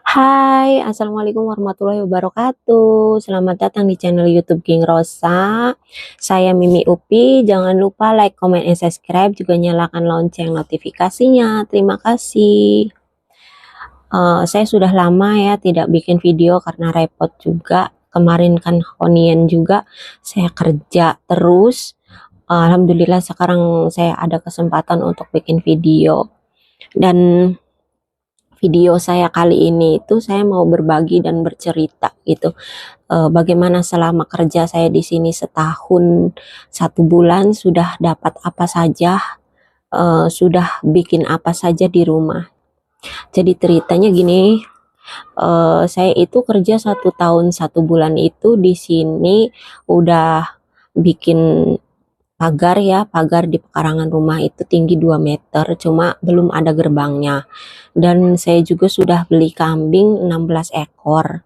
Hai, assalamualaikum warahmatullahi wabarakatuh. Selamat datang di channel YouTube King Rosa. Saya Mimi Upi. Jangan lupa like, comment, and subscribe. Juga nyalakan lonceng notifikasinya. Terima kasih. Saya sudah lama ya tidak bikin video karena repot juga. Kemarin kan Honian juga saya kerja terus. Alhamdulillah sekarang saya ada kesempatan untuk bikin video. Dan video saya kali ini itu saya mau berbagi dan bercerita gitu. Bagaimana selama kerja saya di sini setahun 1 bulan sudah dapat apa saja, sudah bikin apa saja di rumah. Jadi ceritanya gini, saya itu kerja 1 tahun 1 bulan itu di sini udah bikin pagar ya, pagar di pekarangan rumah itu tinggi 2 meter, cuma belum ada gerbangnya. Dan saya juga sudah beli kambing 16 ekor.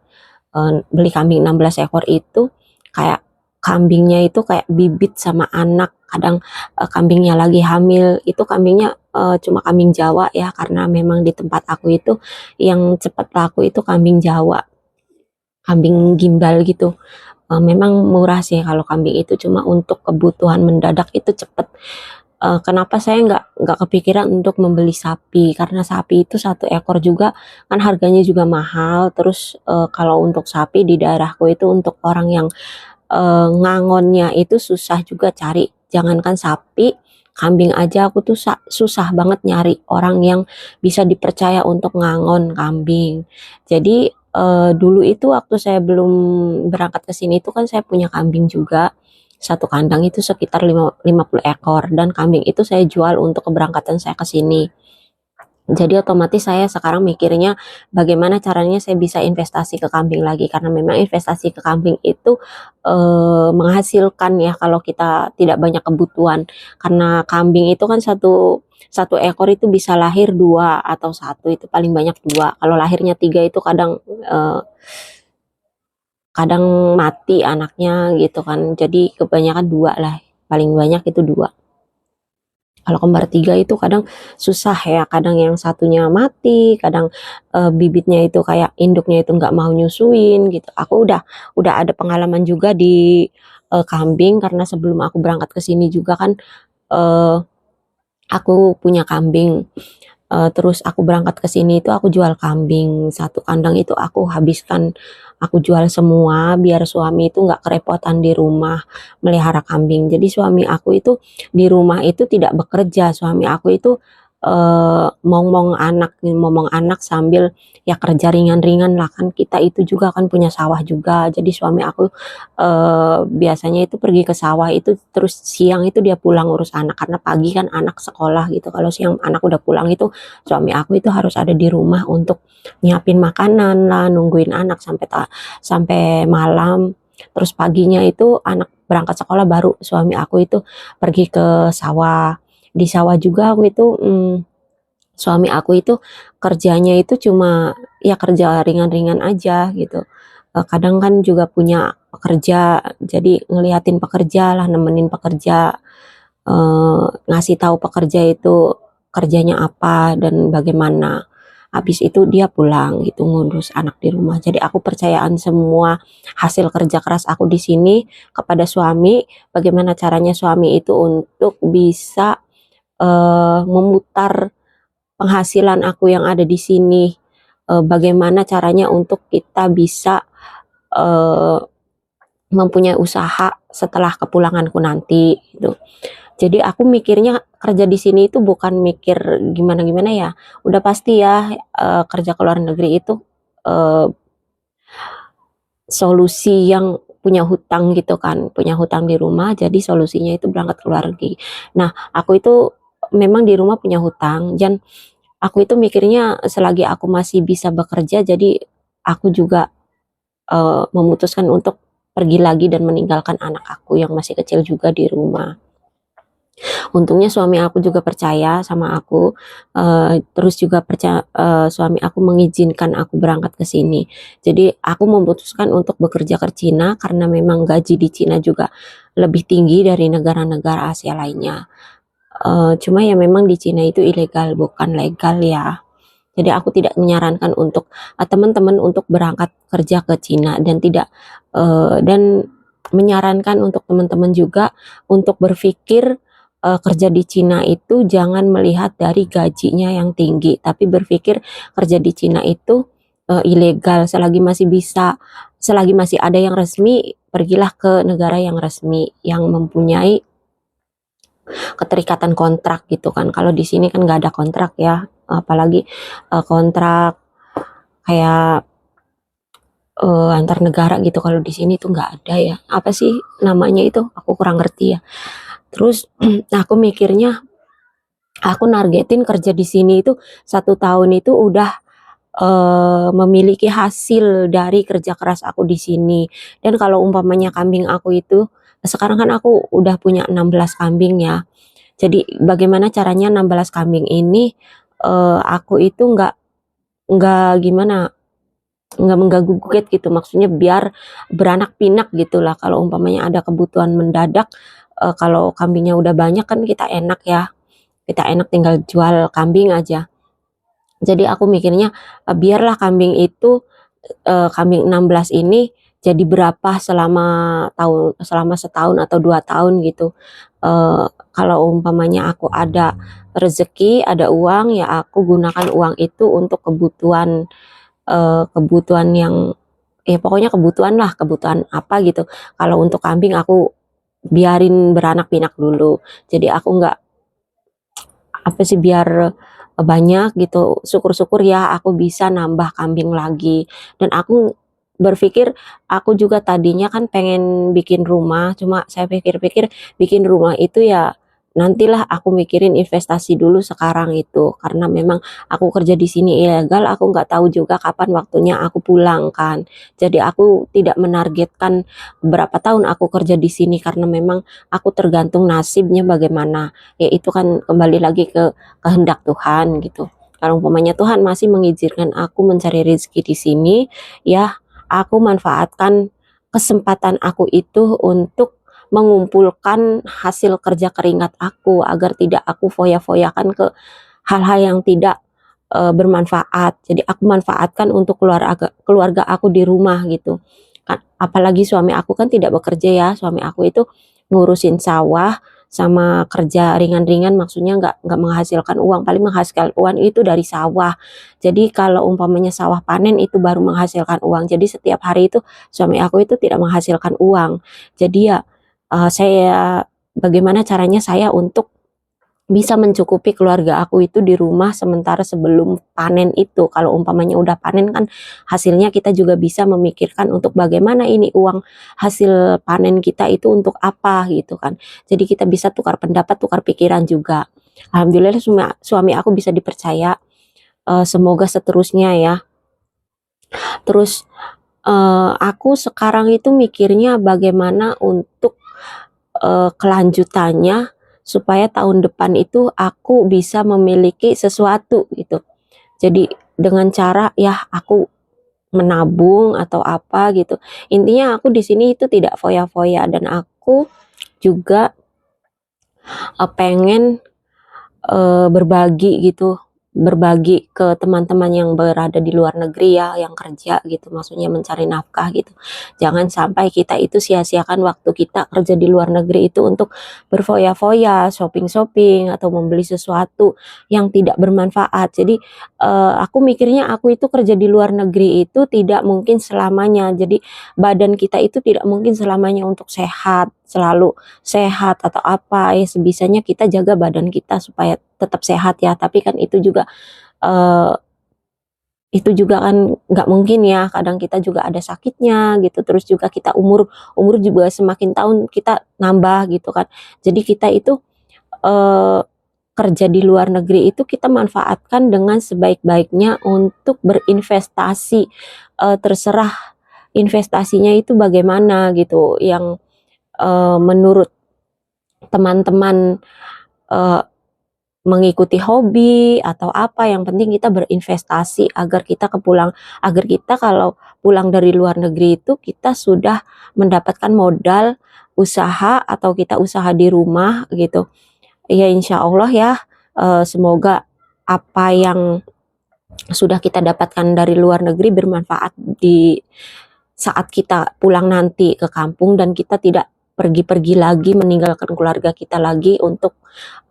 Beli kambing 16 ekor itu kayak kambingnya itu kayak bibit sama anak. Kadang kambingnya lagi hamil, itu kambingnya cuma kambing Jawa ya, karena memang di tempat aku itu yang cepat laku itu kambing Jawa, kambing gimbal gitu. Memang murah sih kalau kambing itu, cuma untuk kebutuhan mendadak itu cepet. Kenapa saya nggak kepikiran untuk membeli sapi, karena sapi itu 1 ekor juga kan harganya juga mahal. Terus kalau untuk sapi di daerahku itu untuk orang yang ngangonnya itu susah juga cari, jangankan sapi, kambing aja aku tuh susah banget nyari orang yang bisa dipercaya untuk ngangon kambing. Jadi dulu itu waktu saya belum berangkat ke sini itu kan saya punya kambing juga. Satu kandang itu sekitar 50 ekor, dan kambing itu saya jual untuk keberangkatan saya ke sini. Jadi otomatis saya sekarang mikirnya bagaimana caranya saya bisa investasi ke kambing lagi, karena memang investasi ke kambing itu menghasilkan ya kalau kita tidak banyak kebutuhan. Karena kambing itu kan satu satu ekor itu bisa lahir 2 atau 1, itu paling banyak 2. Kalau lahirnya 3 itu kadang kadang mati anaknya gitu kan. Jadi kebanyakan 2 lah, paling banyak itu 2. Kalau kembar 3 itu kadang susah ya, kadang yang satunya mati, kadang bibitnya itu kayak induknya itu nggak mau nyusuin gitu. Aku udah ada pengalaman juga di kambing, karena sebelum aku berangkat ke sini juga kan eh, aku punya kambing. Terus aku berangkat ke sini itu aku jual kambing 1 kandang itu aku habiskan, aku jual semua biar suami itu nggak kerepotan di rumah melihara kambing. Jadi suami aku itu di rumah itu tidak bekerja, suami aku itu momong anak sambil ya kerja ringan-ringan lah, kan kita itu juga kan punya sawah juga. Jadi suami aku biasanya itu pergi ke sawah itu, terus siang itu dia pulang urus anak, karena pagi kan anak sekolah gitu. Kalau siang anak udah pulang itu suami aku itu harus ada di rumah untuk nyiapin makanan lah, nungguin anak sampai malam. Terus paginya itu anak berangkat sekolah baru suami aku itu pergi ke sawah. Di sawah juga aku itu suami aku itu kerjanya itu cuma ya kerja ringan-ringan aja gitu. Kadang kan juga punya pekerja, jadi ngeliatin pekerja lah, nemenin pekerja, ngasih tahu pekerja itu kerjanya apa dan bagaimana. Habis itu dia pulang gitu ngurus anak di rumah. Jadi aku percayaan semua hasil kerja keras aku di sini kepada suami. Bagaimana caranya suami itu untuk bisa memutar penghasilan aku yang ada di sini. Bagaimana caranya untuk kita bisa eh, mempunyai usaha setelah kepulanganku nanti gitu. Jadi aku mikirnya kerja di sini itu bukan mikir gimana-gimana ya. Udah pasti ya kerja ke luar negeri itu eh, solusi yang punya hutang gitu kan, punya hutang di rumah, jadi solusinya itu berangkat ke luar negeri. Nah, aku itu memang di rumah punya hutang, dan aku itu mikirnya selagi aku masih bisa bekerja, jadi aku juga memutuskan untuk pergi lagi dan meninggalkan anak aku yang masih kecil juga di rumah. Untungnya suami aku juga percaya sama aku, terus juga suami aku mengizinkan aku berangkat ke sini. Jadi aku memutuskan untuk bekerja ke Cina karena memang gaji di Cina juga lebih tinggi dari negara-negara Asia lainnya. Cuma ya memang di Cina itu ilegal bukan legal ya. Jadi aku tidak menyarankan untuk teman-teman untuk berangkat kerja ke Cina, dan dan menyarankan untuk teman-teman juga untuk berpikir kerja di Cina itu jangan melihat dari gajinya yang tinggi, tapi berpikir kerja di Cina itu ilegal. Selagi masih ada yang resmi, pergilah ke negara yang resmi yang mempunyai keterikatan kontrak gitu kan. Kalau di sini kan nggak ada kontrak ya, apalagi kontrak kayak antar negara gitu. Kalau di sini tuh nggak ada ya. Apa sih namanya itu? Aku kurang ngerti ya. Terus aku mikirnya, aku nargetin kerja di sini itu 1 tahun itu udah memiliki hasil dari kerja keras aku di sini. Dan kalau umpamanya kambing aku itu, sekarang kan aku udah punya 16 kambing ya. Jadi bagaimana caranya 16 kambing ini aku itu nggak gimana, nggak mengganggu gugat gitu, maksudnya biar beranak pinak gitulah. Kalau umpamanya ada kebutuhan mendadak, kalau kambingnya udah banyak kan kita enak ya, kita enak tinggal jual kambing aja. Jadi aku mikirnya biarlah kambing itu kambing 16 ini jadi berapa selama setahun atau 2 tahun gitu. Kalau umpamanya aku ada rezeki, ada uang, ya aku gunakan uang itu untuk kebutuhan yang ya pokoknya kebutuhan lah, kebutuhan apa gitu. Kalau untuk kambing aku biarin beranak pinak dulu. Jadi aku nggak apa sih, biar banyak gitu. Syukur-syukur ya aku bisa nambah kambing lagi. Dan aku berpikir, aku juga tadinya kan pengen bikin rumah, cuma saya pikir-pikir bikin rumah itu ya nantilah, aku mikirin investasi dulu sekarang itu, karena memang aku kerja di sini ilegal, aku nggak tahu juga kapan waktunya aku pulang kan. Jadi aku tidak menargetkan berapa tahun aku kerja di sini, karena memang aku tergantung nasibnya bagaimana. Ya itu kan kembali lagi ke kehendak Tuhan gitu. Kalau umpamanya Tuhan masih mengizinkan aku mencari rezeki di sini, ya aku manfaatkan kesempatan aku itu untuk mengumpulkan hasil kerja keringat aku, agar tidak aku foya-foyakan ke hal-hal yang tidak bermanfaat. Jadi aku manfaatkan untuk keluarga aku di rumah gitu. Apalagi suami aku kan tidak bekerja ya, suami aku itu ngurusin sawah sama kerja ringan-ringan, maksudnya nggak menghasilkan uang, paling menghasilkan uang itu dari sawah. Jadi kalau umpamanya sawah panen itu baru menghasilkan uang. Jadi setiap hari itu suami aku itu tidak menghasilkan uang. Jadi ya bagaimana caranya saya untuk bisa mencukupi keluarga aku itu di rumah sementara sebelum panen itu. Kalau umpamanya udah panen kan hasilnya kita juga bisa memikirkan untuk bagaimana ini uang hasil panen kita itu untuk apa gitu kan. Jadi kita bisa tukar pendapat, tukar pikiran juga. Alhamdulillah suami aku bisa dipercaya. Semoga seterusnya ya. Terus aku sekarang itu mikirnya bagaimana untuk kelanjutannya, supaya tahun depan itu aku bisa memiliki sesuatu gitu. Jadi dengan cara ya aku menabung atau apa gitu. Intinya aku di sini itu tidak foya-foya, dan aku juga pengen berbagi gitu, berbagi ke teman-teman yang berada di luar negeri ya, yang kerja gitu, maksudnya mencari nafkah gitu. Jangan sampai kita itu sia-siakan waktu kita kerja di luar negeri itu untuk berfoya-foya, shopping-shopping, atau membeli sesuatu yang tidak bermanfaat. Jadi aku mikirnya aku itu kerja di luar negeri itu tidak mungkin selamanya. Jadi badan kita itu tidak mungkin selamanya untuk sehat, selalu sehat atau apa ya, sebisanya kita jaga badan kita supaya tetap sehat ya. Tapi kan eh, itu juga kan nggak mungkin ya, kadang kita juga ada sakitnya gitu. Terus juga kita umur juga semakin tahun kita nambah gitu kan. Jadi kita itu eh, kerja di luar negeri itu kita manfaatkan dengan sebaik-baiknya untuk berinvestasi. Terserah investasinya itu bagaimana gitu, yang menurut teman-teman mengikuti hobi atau apa, yang penting kita berinvestasi agar kita kalau pulang dari luar negeri itu kita sudah mendapatkan modal usaha, atau kita usaha di rumah gitu ya. Insya Allah ya, semoga apa yang sudah kita dapatkan dari luar negeri bermanfaat di saat kita pulang nanti ke kampung, dan kita tidak pergi-pergi lagi meninggalkan keluarga kita lagi untuk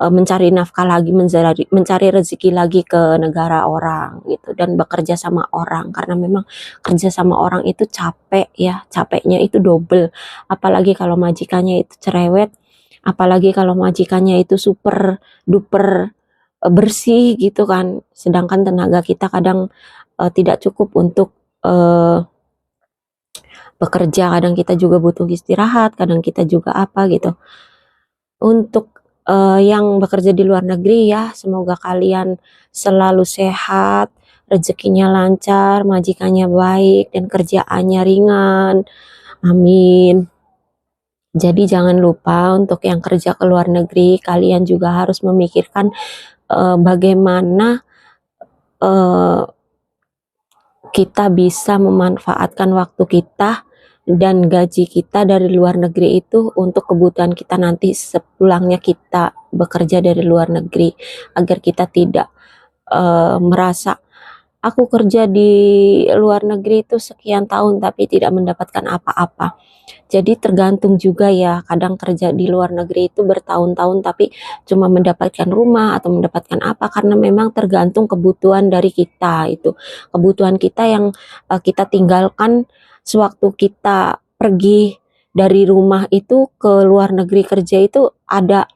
mencari nafkah lagi, mencari rezeki lagi ke negara orang gitu, dan bekerja sama orang, karena memang kerja sama orang itu capek ya, capeknya itu double, apalagi kalau majikannya itu cerewet, apalagi kalau majikannya itu super duper bersih gitu kan, sedangkan tenaga kita kadang tidak cukup untuk bekerja, kadang kita juga butuh istirahat, kadang kita juga apa gitu. Untuk yang bekerja di luar negeri ya, semoga kalian selalu sehat, rezekinya lancar, majikannya baik, dan kerjaannya ringan. Amin. Jadi jangan lupa untuk yang kerja ke luar negeri, kalian juga harus memikirkan bagaimana kita bisa memanfaatkan waktu kita dan gaji kita dari luar negeri itu untuk kebutuhan kita nanti sepulangnya kita bekerja dari luar negeri, agar kita tidak merasa aku kerja di luar negeri itu sekian tahun tapi tidak mendapatkan apa-apa. Jadi tergantung juga ya, kadang kerja di luar negeri itu bertahun-tahun tapi cuma mendapatkan rumah atau mendapatkan apa, karena memang tergantung kebutuhan dari kita itu. Kebutuhan kita yang kita tinggalkan sewaktu kita pergi dari rumah itu ke luar negeri kerja, itu ada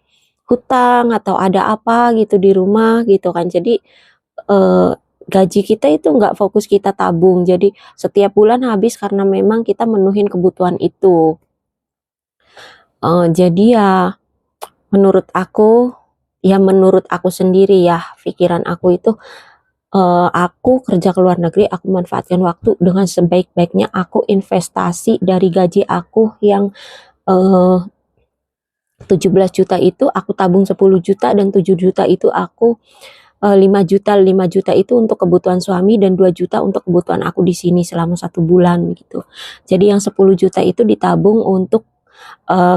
hutang atau ada apa gitu di rumah gitu kan. Jadi gaji kita itu nggak fokus kita tabung, jadi setiap bulan habis karena memang kita menuhin kebutuhan itu. Jadi ya menurut aku, ya menurut aku sendiri ya, pikiran aku itu, aku kerja ke luar negeri, aku manfaatkan waktu dengan sebaik-baiknya, aku investasi dari gaji aku yang 17 juta itu aku tabung 10 juta, dan 7 juta itu aku 5 juta itu untuk kebutuhan suami, dan 2 juta untuk kebutuhan aku di sini selama 1 bulan gitu. Jadi yang 10 juta itu ditabung untuk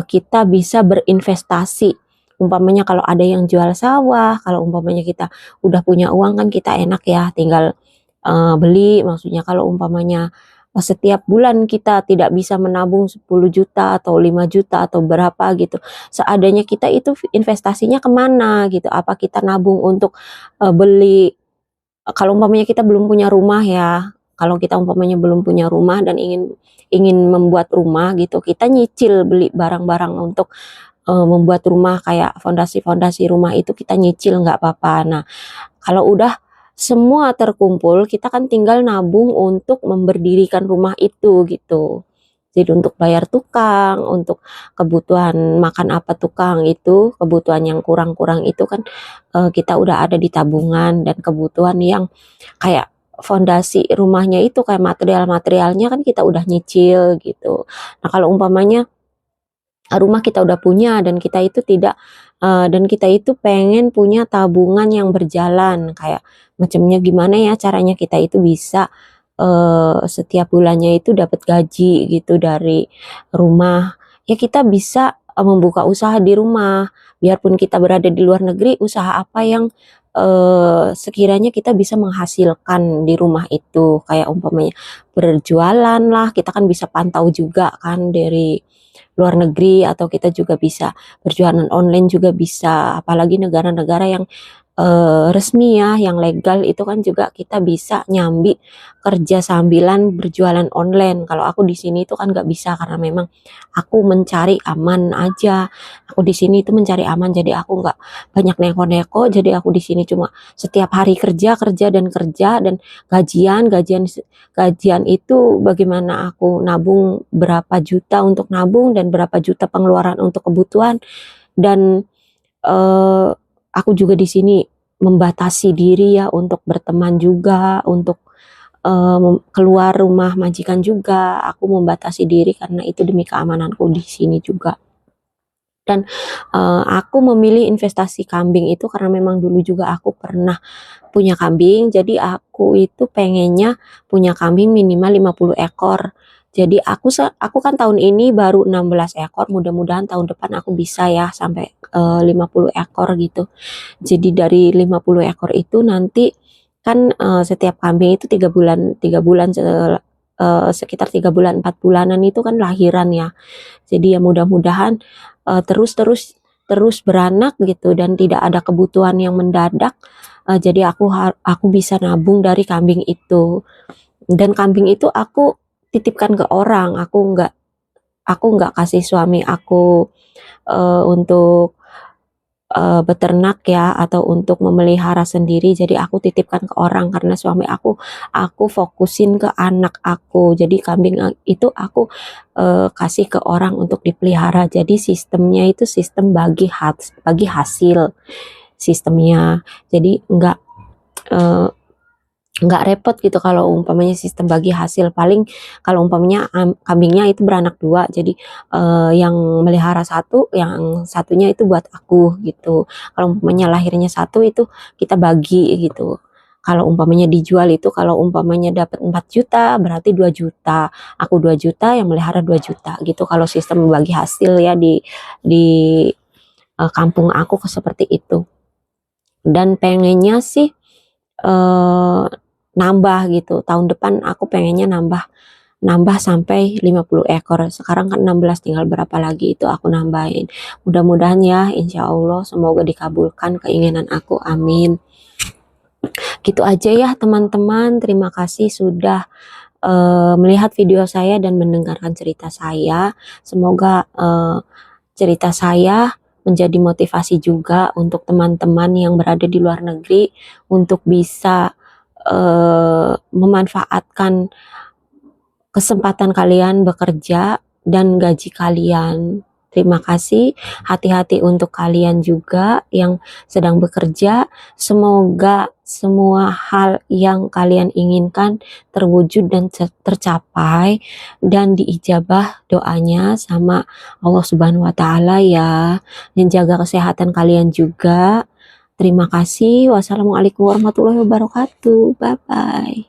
kita bisa berinvestasi. Umpamanya kalau ada yang jual sawah, kalau umpamanya kita udah punya uang kan kita enak ya, tinggal beli, maksudnya kalau umpamanya setiap bulan kita tidak bisa menabung 10 juta atau 5 juta atau berapa gitu, seadanya kita itu investasinya kemana gitu, apa kita nabung untuk beli, kalau umpamanya kita belum punya rumah ya, kalau kita umpamanya belum punya rumah dan ingin ingin membuat rumah gitu, kita nyicil beli barang-barang untuk membuat rumah, kayak fondasi-fondasi rumah itu kita nyicil nggak apa-apa. Nah, kalau udah semua terkumpul, kita kan tinggal nabung untuk memberdirikan rumah itu gitu. Jadi untuk bayar tukang, untuk kebutuhan makan apa tukang itu, kebutuhan yang kurang-kurang itu kan kita udah ada di tabungan, dan kebutuhan yang kayak fondasi rumahnya itu kayak material-materialnya kan kita udah nyicil gitu. Nah, kalau umpamanya rumah kita udah punya dan kita itu tidak dan kita itu pengen punya tabungan yang berjalan, kayak macamnya gimana ya caranya kita itu bisa setiap bulannya itu dapat gaji gitu dari rumah. Ya kita bisa membuka usaha di rumah, biarpun kita berada di luar negeri, usaha apa yang sekiranya kita bisa menghasilkan di rumah itu, kayak umpamanya berjualan lah, kita kan bisa pantau juga kan dari luar negeri, atau kita juga bisa berjualan online juga bisa, apalagi negara-negara yang resmi ya, yang legal itu kan juga kita bisa nyambi kerja sambilan berjualan online. Kalau aku di sini itu kan nggak bisa, karena memang aku mencari aman aja. Aku di sini itu mencari aman, jadi aku nggak banyak neko-neko. Jadi aku di sini cuma setiap hari kerja, kerja dan kerja, dan gajian itu bagaimana aku nabung berapa juta untuk nabung dan berapa juta pengeluaran untuk kebutuhan. Dan aku juga di sini membatasi diri ya untuk berteman juga, untuk keluar rumah majikan juga, aku membatasi diri karena itu demi keamananku di sini juga. Dan aku memilih investasi kambing itu karena memang dulu juga aku pernah punya kambing, jadi aku itu pengennya punya kambing minimal 50 ekor. Jadi aku kan tahun ini baru 16 ekor, mudah-mudahan tahun depan aku bisa ya sampai 50 ekor gitu. Jadi dari 50 ekor itu nanti kan setiap kambing itu 3 bulan sekitar 3 bulan 4 bulanan itu kan lahiran ya. Jadi ya mudah-mudahan terus beranak gitu dan tidak ada kebutuhan yang mendadak. Jadi aku bisa nabung dari kambing itu. Dan kambing itu aku titipkan ke orang. Aku nggak kasih suami aku untuk beternak ya, atau untuk memelihara sendiri. Jadi aku titipkan ke orang karena suami aku fokusin ke anak aku. Jadi kambing itu aku kasih ke orang untuk dipelihara. Jadi sistemnya itu sistem bagi hasil sistemnya. Jadi nggak repot gitu kalau umpamanya sistem bagi hasil. Paling kalau umpamanya kambingnya itu beranak 2, jadi yang melihara 1, yang satunya itu buat aku gitu. Kalau umpamanya lahirnya 1 itu kita bagi gitu. Kalau umpamanya dijual itu, kalau umpamanya dapat 4 juta berarti 2 juta, aku 2 juta, yang melihara 2 juta gitu. Kalau sistem bagi hasil ya di kampung aku seperti itu. Dan pengennya sih nambah gitu. Tahun depan aku pengennya nambah sampai 50 ekor. Sekarang kan 16, tinggal berapa lagi itu aku nambahin. Mudah-mudahan ya, insya Allah semoga dikabulkan keinginan aku, amin. Gitu aja ya teman-teman, terima kasih sudah melihat video saya dan mendengarkan cerita saya. Semoga cerita saya menjadi motivasi juga untuk teman-teman yang berada di luar negeri untuk bisa memanfaatkan kesempatan kalian bekerja dan gaji kalian. Terima kasih, hati-hati untuk kalian juga yang sedang bekerja. Semoga semua hal yang kalian inginkan terwujud dan tercapai dan diijabah doanya sama Allah Subhanahu wa Ta'ala ya. Dan jaga kesehatan kalian juga. Terima kasih. Wassalamualaikum warahmatullahi wabarakatuh. Bye bye.